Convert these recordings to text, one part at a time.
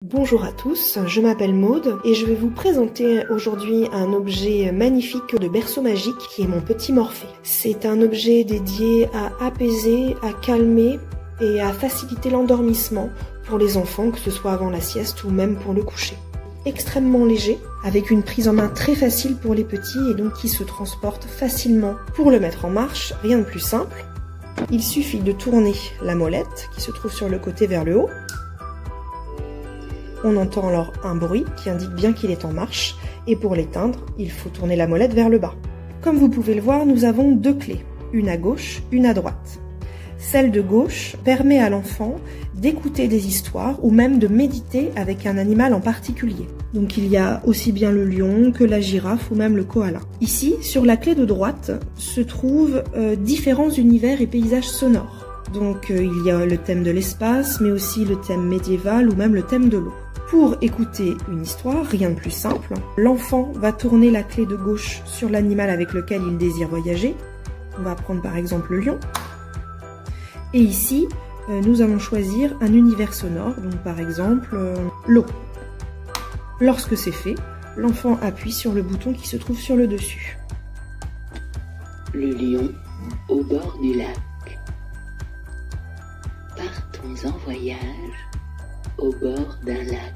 Bonjour à tous, je m'appelle Maude et je vais vous présenter aujourd'hui un objet magnifique de berceau magique qui est mon petit Morphée. C'est un objet dédié à apaiser, à calmer et à faciliter l'endormissement pour les enfants, que ce soit avant la sieste ou même pour le coucher. Extrêmement léger, avec une prise en main très facile pour les petits et donc qui se transporte facilement. Pour le mettre en marche, rien de plus simple. Il suffit de tourner la molette qui se trouve sur le côté vers le haut. On entend alors un bruit qui indique bien qu'il est en marche, et pour l'éteindre, il faut tourner la molette vers le bas. Comme vous pouvez le voir, nous avons deux clés, une à gauche, une à droite. Celle de gauche permet à l'enfant d'écouter des histoires ou même de méditer avec un animal en particulier. Donc il y a aussi bien le lion que la girafe ou même le koala. Ici, sur la clé de droite, se trouvent différents univers et paysages sonores. Donc il y a le thème de l'espace, mais aussi le thème médiéval ou même le thème de l'eau. Pour écouter une histoire, rien de plus simple, l'enfant va tourner la clé de gauche sur l'animal avec lequel il désire voyager. On va prendre par exemple le lion. Et ici, nous allons choisir un univers sonore, donc par exemple l'eau. Lorsque c'est fait, l'enfant appuie sur le bouton qui se trouve sur le dessus. Le lion au bord du lac. Partons en voyage au bord d'un lac.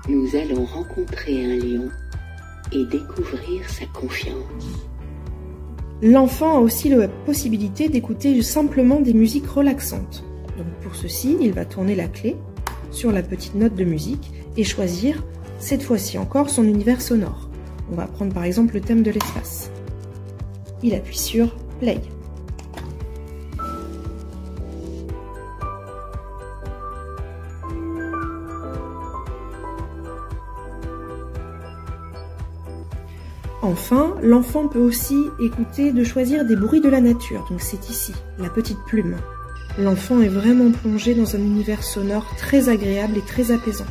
Nous allons rencontrer un lion et découvrir sa confiance. L'enfant a aussi la possibilité d'écouter simplement des musiques relaxantes. Donc pour ceci, il va tourner la clé sur la petite note de musique et choisir, cette fois-ci encore, son univers sonore. On va prendre par exemple le thème de l'espace. Il appuie sur Play. Enfin, l'enfant peut aussi écouter, de choisir des bruits de la nature. Donc c'est ici, la petite plume. L'enfant est vraiment plongé dans un univers sonore très agréable et très apaisant.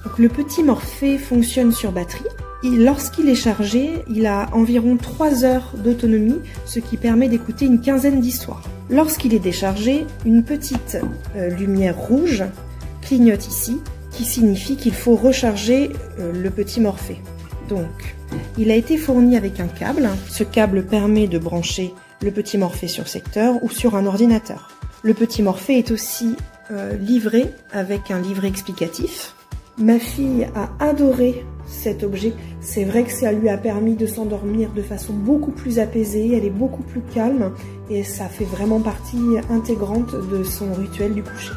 Donc le petit Morphée fonctionne sur batterie. Lorsqu'il est chargé, il a environ 3 heures d'autonomie, ce qui permet d'écouter une quinzaine d'histoires. Lorsqu'il est déchargé, une petite lumière rouge clignote ici, qui signifie qu'il faut recharger le petit Morphée. Donc, il a été fourni avec un câble. Ce câble permet de brancher le petit Morphée sur secteur ou sur un ordinateur. Le petit Morphée est aussi livré avec un livret explicatif. Ma fille a adoré cet objet. C'est vrai que ça lui a permis de s'endormir de façon beaucoup plus apaisée. Elle est beaucoup plus calme et ça fait vraiment partie intégrante de son rituel du coucher.